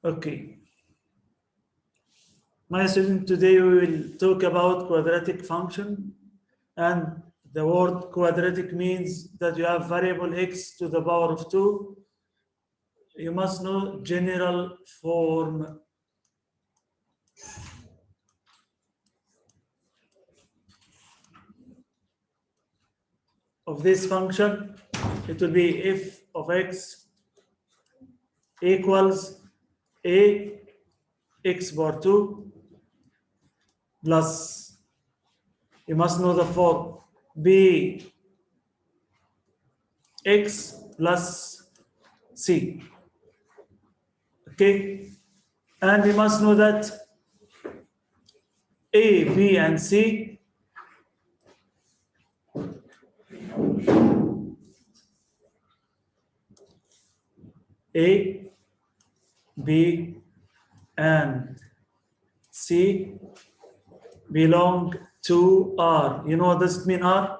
Okay. My student, today we will talk about quadratic function, and the word quadratic means that you have variable x to the power of 2. You must know general form. Of this function, it will be f of x equals a x bar 2 plus, you must know the form, b x plus c. Okay, and we must know that a, b, and c A, B, and C belong to R. You know what does it mean, R?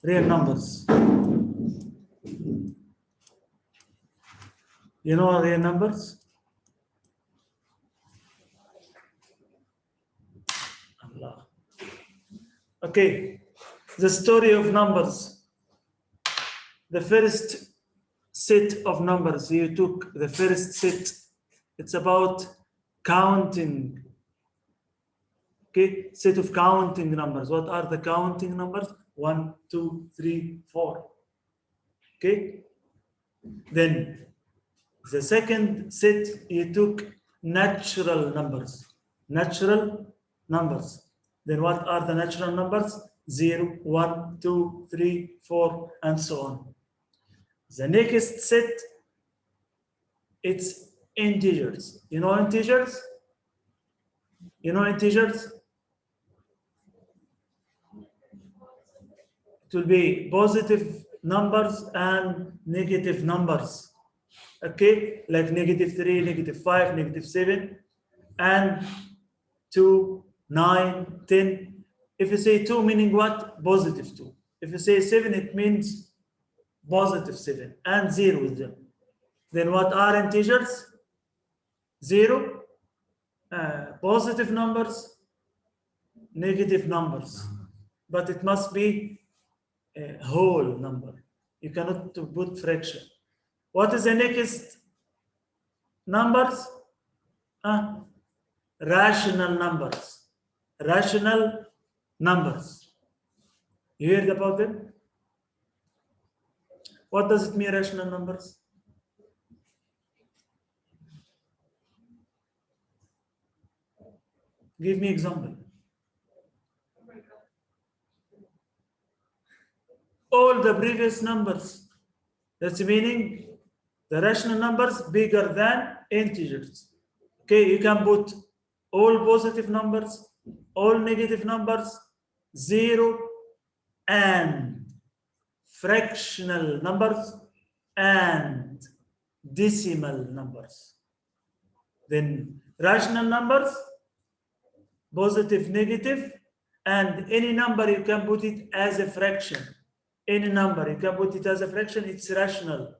Real numbers. You know real numbers? Allah. Okay, the story of numbers. The first set of numbers, you took the first set. It's about counting. Okay, set of counting numbers. What are the counting numbers? 1, 2, 3, 4. Okay, then the second set, you took natural numbers. Natural numbers. Then what are the natural numbers? 0, 1, 2, 3, 4, and so on. The next set, it's integers. You know integers? You know integers? It will be positive numbers and negative numbers. Okay, like -3, -5, -7, and 2, 9, 10. If you say 2, meaning what? Positive 2. If you say 7, it means positive 7, and 0 with them. Then what are integers? 0, positive numbers, negative numbers. But it must be a whole number. You cannot put fraction. What is the next numbers? Rational numbers. Rational numbers. You heard about them? What does it mean, rational numbers? Give me example. All the previous numbers. That's meaning the rational numbers bigger than integers. Okay, you can put all positive numbers, all negative numbers, 0, and fractional numbers, and decimal numbers. Then rational numbers, positive, negative, and any number you can put it as a fraction. Any number you can put it as a fraction, it's rational.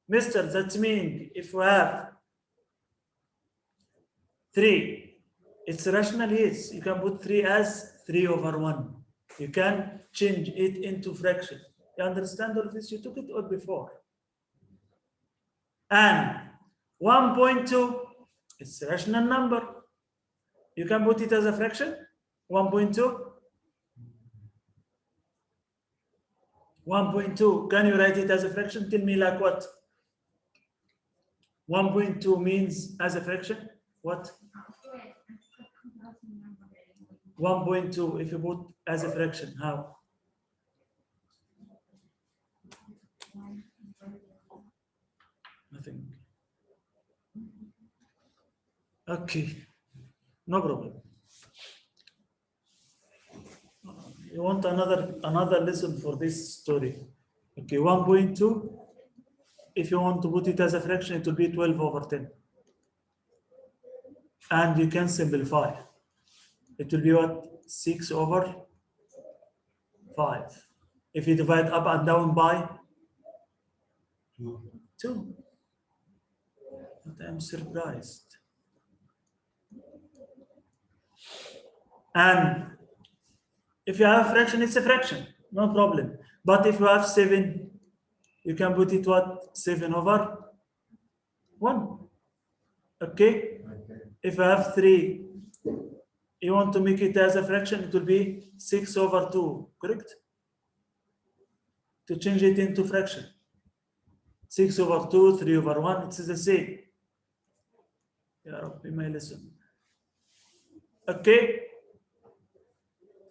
Mister, that means if we have 3, it's rational, yes. You can put 3 as 3/1. You can change it into fraction. You understand all this? You took it all before. And 1.2, it's a rational number. You can put it as a fraction. 1.2. 1.2, can you write it as a fraction? Tell me like what? 1.2 means as a fraction? What? 1.2, if you put as a fraction, how? Nothing. Okay, no problem. You want another lesson for this story? Okay, 1.2. If you want to put it as a fraction, it will be 12/10. And you can simplify. It will be what? 6/5. If you divide up and down by 2. But I'm surprised. And if you have a fraction, it's a fraction, no problem. But if you have 7, you can put it what? 7 over 1. Okay? If you have 3, you want to make it as a fraction, it will be 6 over 2, correct? To change it into fraction. 6 over 2, 3 over 1, it's the same. Ya Rabbi, my lesson. Okay?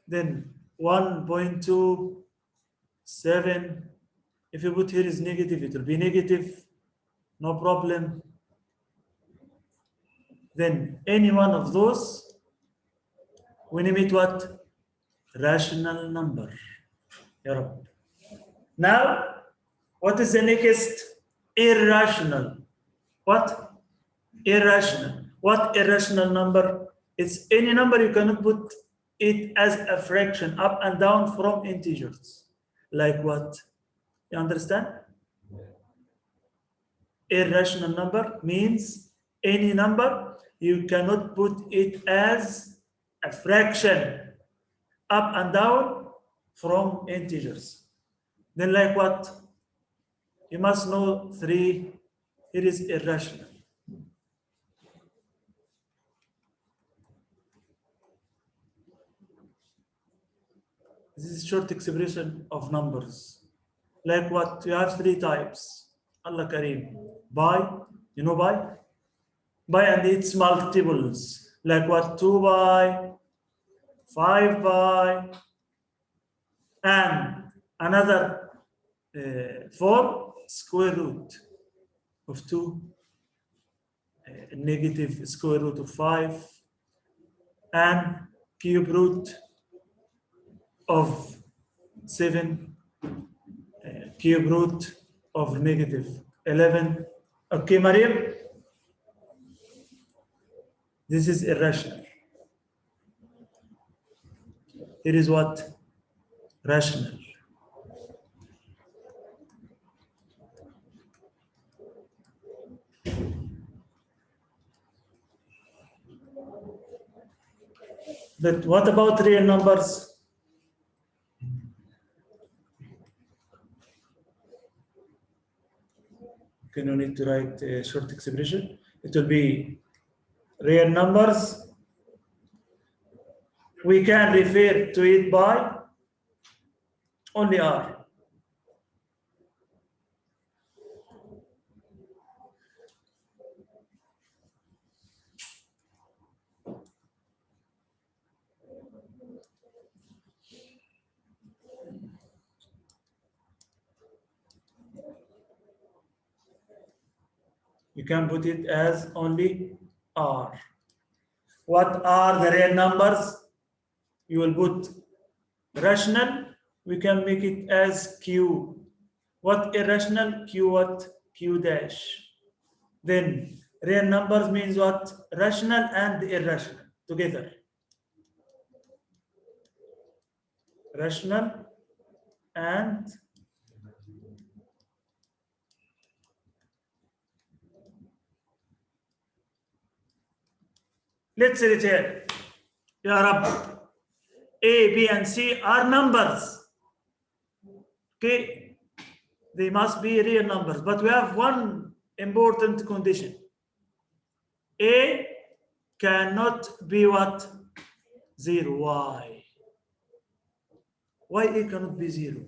Then 1.27. If you put here is negative, it will be negative. No problem. Then any one of those, we name it what? Rational number. Ya Rabbi. Now, what is the next? Irrational. What? Irrational. What irrational number? It's any number you cannot put it as a fraction up and down from integers. Like what? You understand? Irrational number means any number you cannot put it as a fraction up and down from integers. Then like what? You must know 3. It is irrational. This is short expression of numbers. Like what? You have 3 types. Allah Kareem. By, you know by? By and its multiples. Like what? 2 by, 5 by, and another 4 square root of 2, negative square root of 5, and cube root of 7, cube root of negative 11. Okay, Mariam? This is irrational. It is what? Rational. But what about real numbers? Okay, no need to write a short expression. It will be real numbers. We can refer to it by only R. You can put it as only R. What are the real numbers? You will put rational. We can make it as Q. What irrational? Q what? Q dash. Then real numbers means what? Rational and irrational together. Rational and let's say it here. Ya Rab, A, B, and C are numbers. Okay, they must be real numbers, but we have one important condition. A cannot be what? 0. Why? Why A cannot be 0?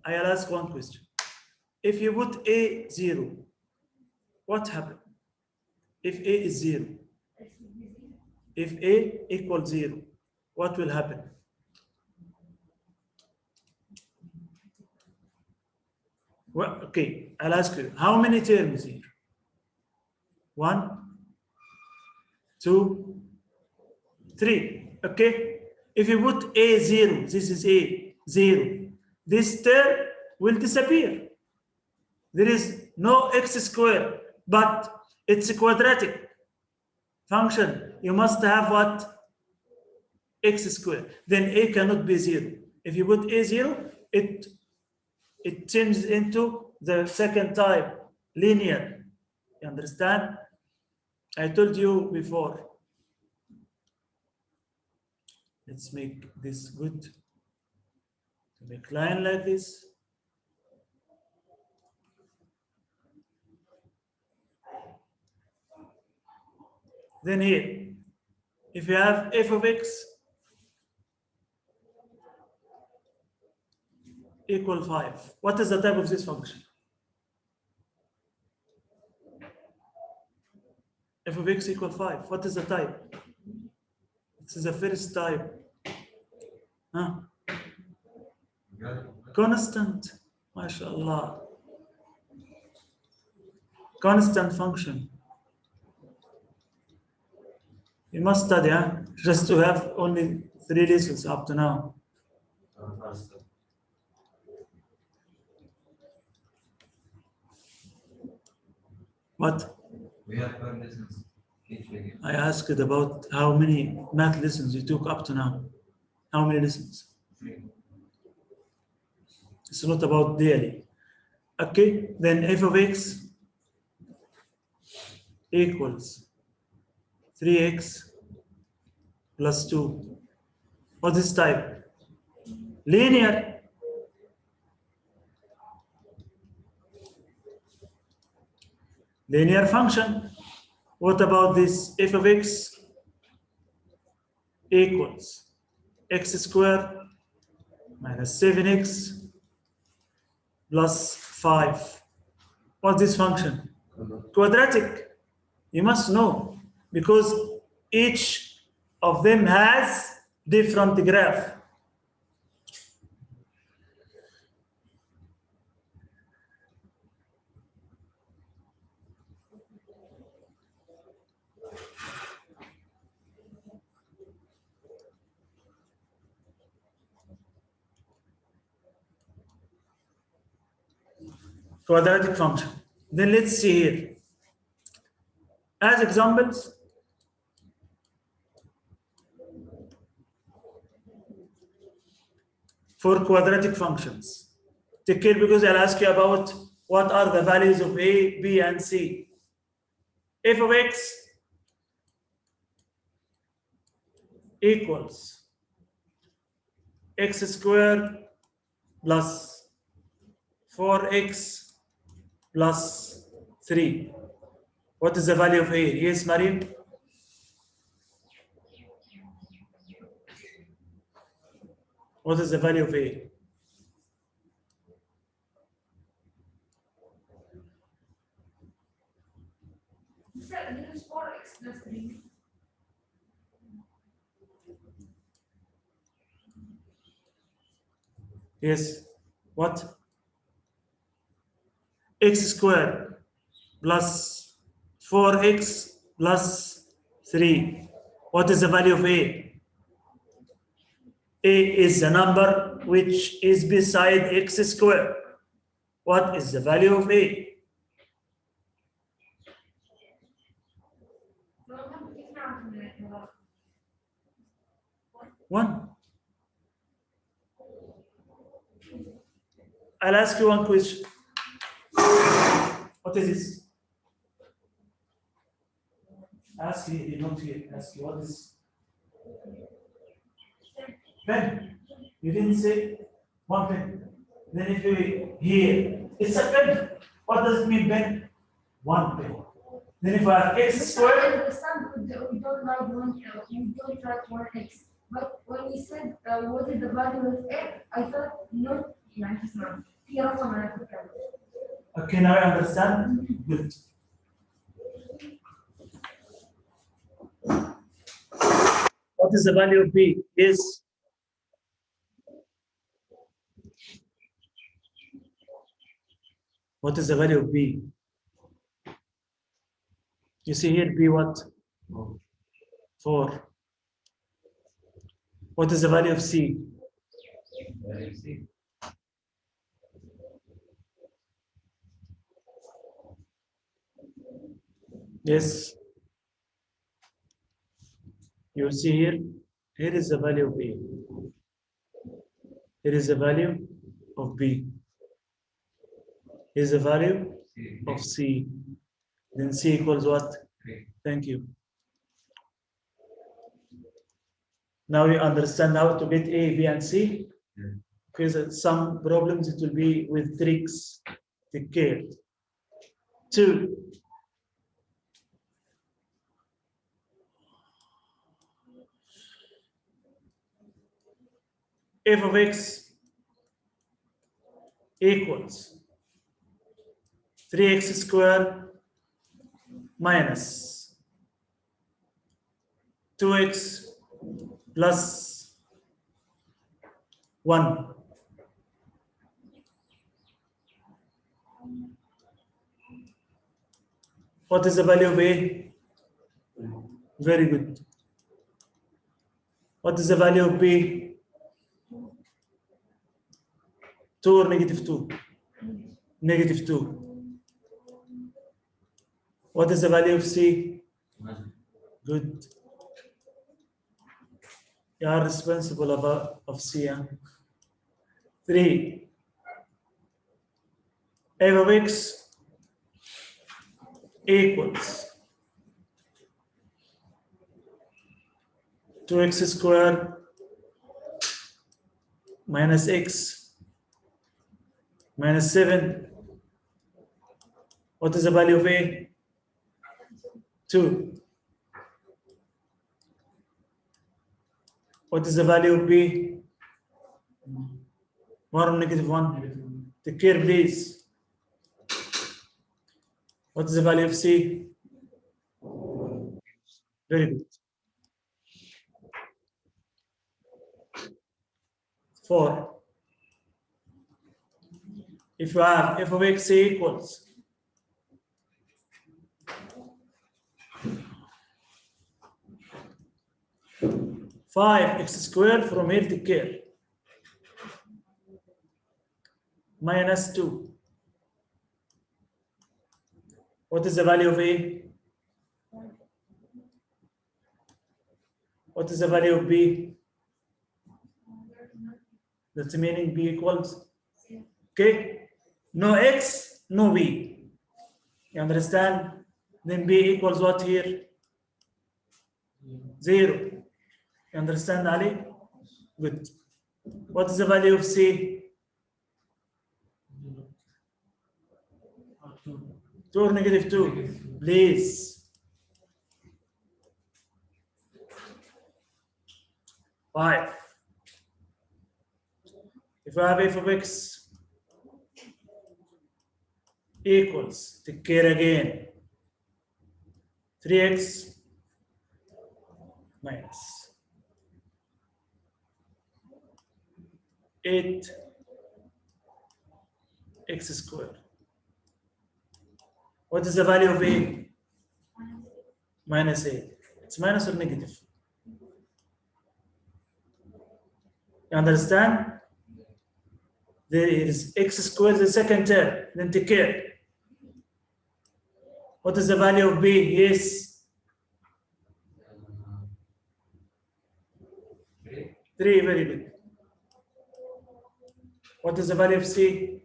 I'll ask one question. If you put A 0, what happened? If A is 0, if A equals 0, what will happen? Well, okay, I'll ask you, how many terms here? 1, 2, 3. Okay, if you put A 0, this is A 0, this term will disappear. There is no x squared, but it's a quadratic function. You must have what? X squared. Then A cannot be 0. If you put A0, it changes into the second type, linear. You understand? I told you before. Let's make this good. Make line like this. Then here, if you have f of x equal 5, what is the type of this function? F of x equal 5, what is the type? This is the first type. Huh? Constant, mashallah. Constant function. You must study, huh? Just to have only 3 lessons up to now. What? We have 5 lessons each week. I asked about how many math lessons you took up to now. How many lessons? 3. It's not about daily. Okay, then f of x equals 3x plus 2. What is type? Linear. Linear function. What about this? F of x equals x squared minus 7x plus 5. What's this function? Quadratic. You must know, because each of them has different graph. Quadratic function. Then let's see here. As examples, for quadratic functions. Take care, because I'll ask you about what are the values of A, B, and C. F of x equals x squared plus 4x plus 3. What is the value of A? Yes, Marim? What is the value of A? You said it is 4x plus 3. Yes. What? X squared plus 4x plus 3. What is the value of A? A is the number which is beside x squared. What is the value of A? One. I'll ask you one question. What is this? Ask you, not here. Ask you, what is pen? You didn't say one pen. Then if you here, it's a pen. What does it mean, pen? One pen. Then if I have x squared. We don't write one, we don't write 1x. But when you said what is the value of A, I thought not, يعني اسمع في رقم على فكرة. Okay, now I understand. Good. What is the value of B? Yes. What is the value of B? You see here B what? 4. What is the value of C? Yes. You see here is the value of A. Here is the value of B. Here is the value C. of C. Then C equals what? 3. Thank you. Now you understand how to get A, B, and C? Yeah. Because some problems it will be with tricks. Take care. 2. F of x equals 3x squared minus 2x plus 1. What is the value of A? Very good. What is the value of B? 2 or negative 2? Negative 2. What is the value of C? 1. Good. You are responsible of C. Huh? 3. F of x equals 2x squared minus x minus 7. What is the value of A? 2. What is the value of B? 1 or negative 1? Take care, please. What is the value of C? Very good. 4. If you have f of x equals 5x squared, from here take care, minus 2. What is the value of A? What is the value of B? That's meaning B equals, okay? No X, no B. You understand? Then B equals what here? 0. You understand, Ali? Good. What is the value of C? 2 or negative 2? Please. 5. If I have f of x equals, take care again, 3x minus 8x squared. What is the value of A? Minus 8. It's minus or negative? You understand? There is x squared, the second term. Then take care. What is the value of B? Yes. 3. 3, very good. What is the value of C?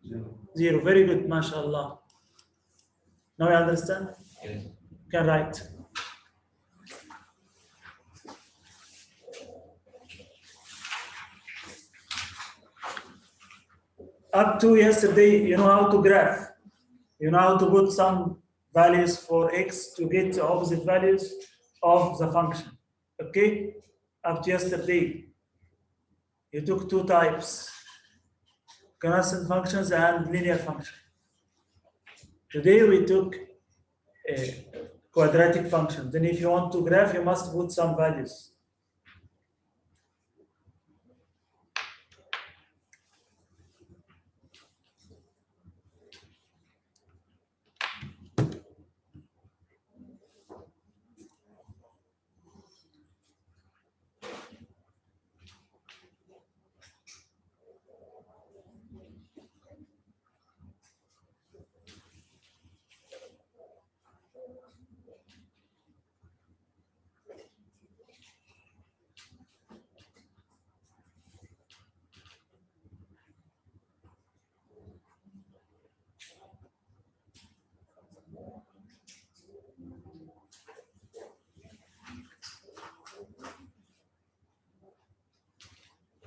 0. 0, very good, mashallah. Now you understand? Yes. You can write. Up to yesterday, you know how to graph. You know how to put some values for x to get the opposite values of the function. Okay? Up to yesterday, you took 2 types, constant functions and linear function. Today we took a quadratic function. Then if you want to graph, you must put some values.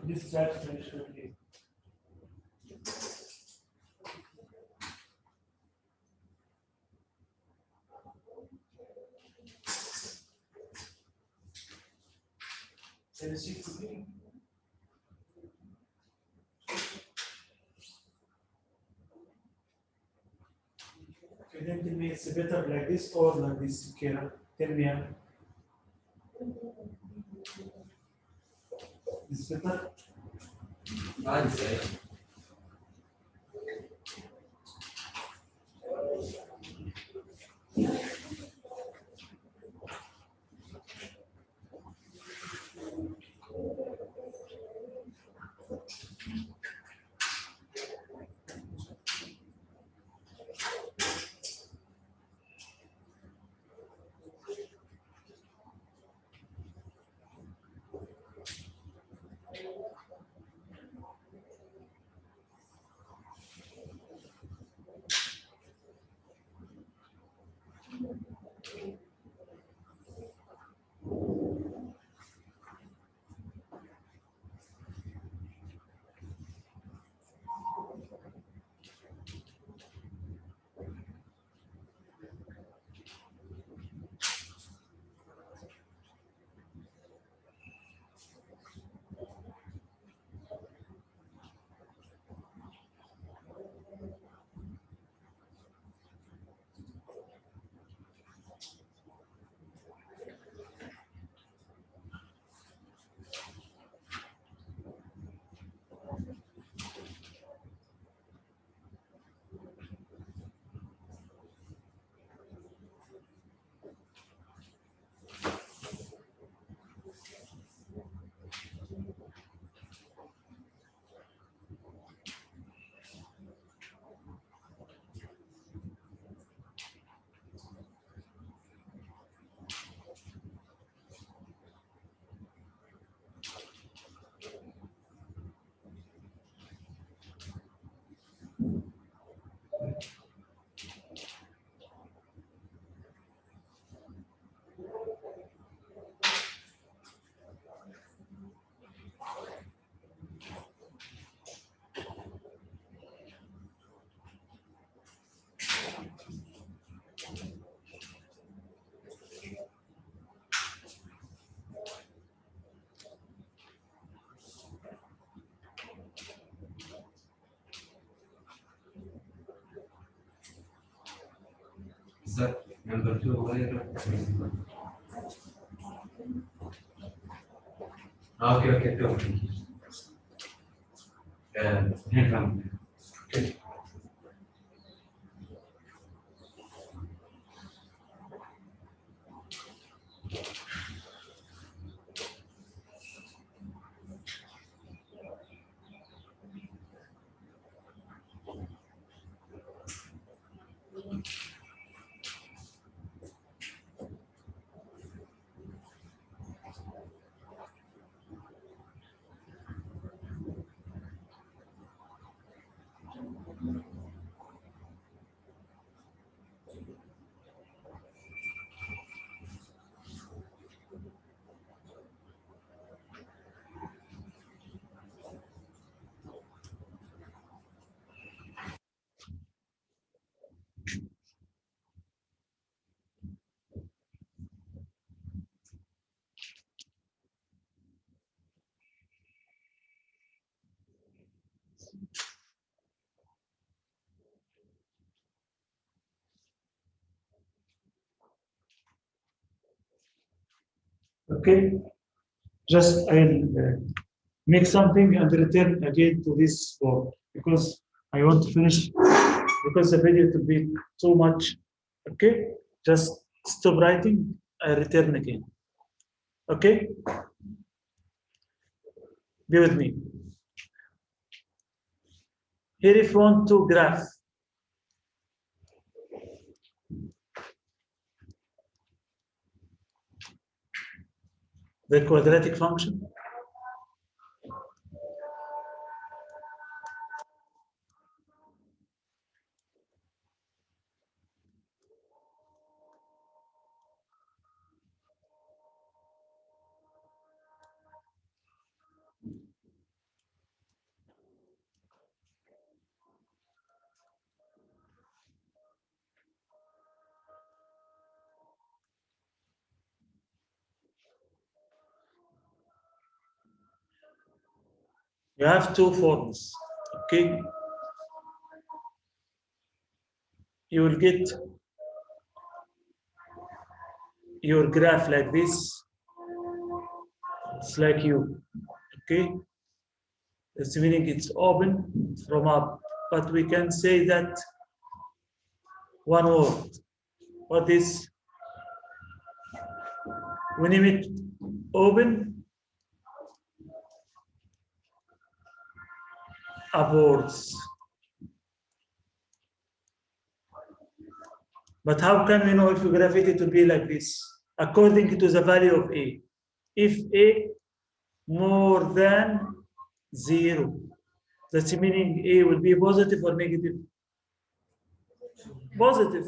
This try to finish quickly. Can you see quickly? Okay, then tell me it's better like this or like this, Kira. Tell me, is better? I'd say. Is that number 2 later? Okay, okay, two. Hand come. Okay. Okay, just I'll make something and return again to this board because I want to finish because the video to be too much. Okay, just stop writing. I return again. Okay, be with me. Here, if you want to graph the quadratic function, You have two forms, okay? You will get your graph like this. It's like you, okay? That's meaning it's open from up, but we can say that one word. What is? We name it open upwards. But how can we know if we graph it will be like this? According to the value of A. If A more than 0, that's meaning A will be positive or negative? Positive.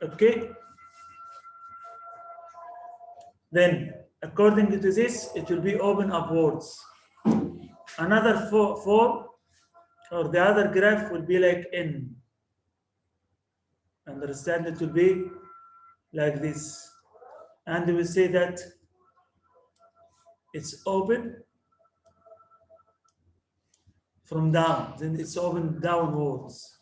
Okay? Then, according to this, it will be open upwards. Another form or the other graph will be like N. Understand, it will be like this. And we say that it's open from down, then it's open downwards.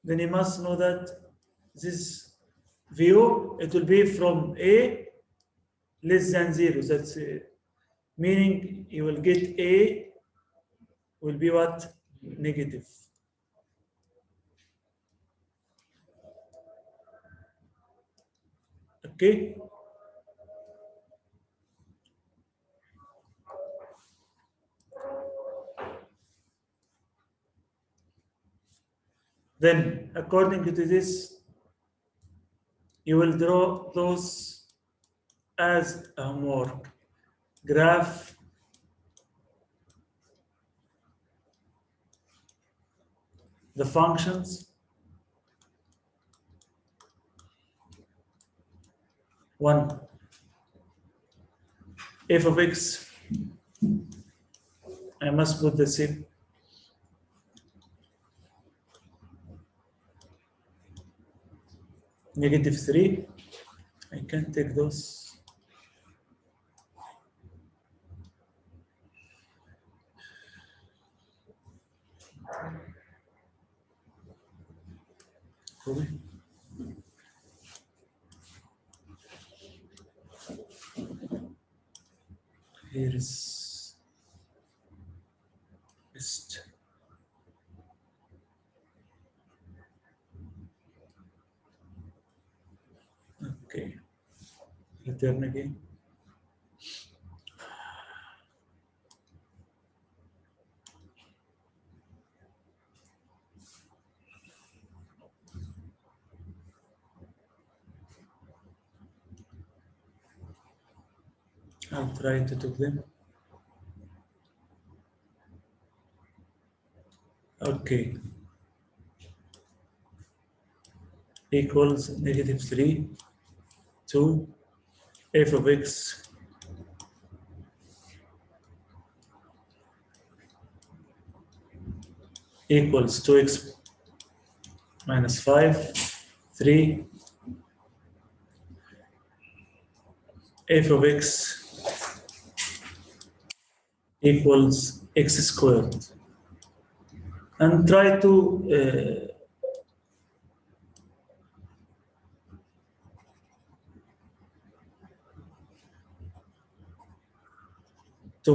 Then you must know that this view, it will be from A less than 0. That's meaning you will get A will be what? Negative. Okay? Then, according to this, you will draw those as a homework. Graph the functions 1 f of x. I must put the same. -3. I can take those. Copy. Here is best. Okay. Return again. I'll try to do them. Okay. Equals -3 to f of x equals 2x minus 5, 3 f of x equals x squared. And try to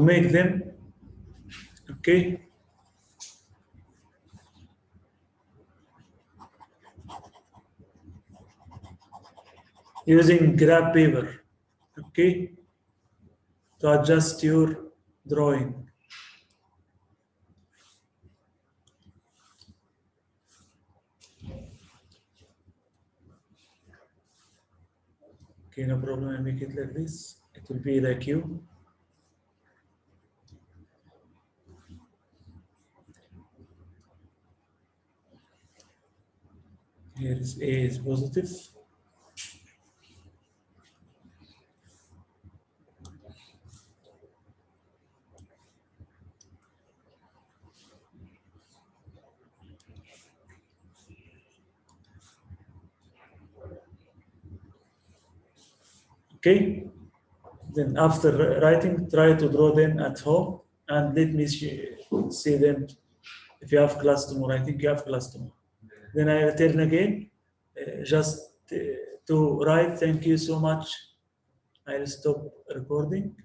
make them, okay, using graph paper, okay, to adjust your drawing. Okay, no problem, I make it like this. It will be like you. Here is A is positive. Okay? Then after writing, try to draw them at home and let me see them if you have class tomorrow. I think you have class tomorrow. Then I return again, just to write, thank you so much. I'll stop recording.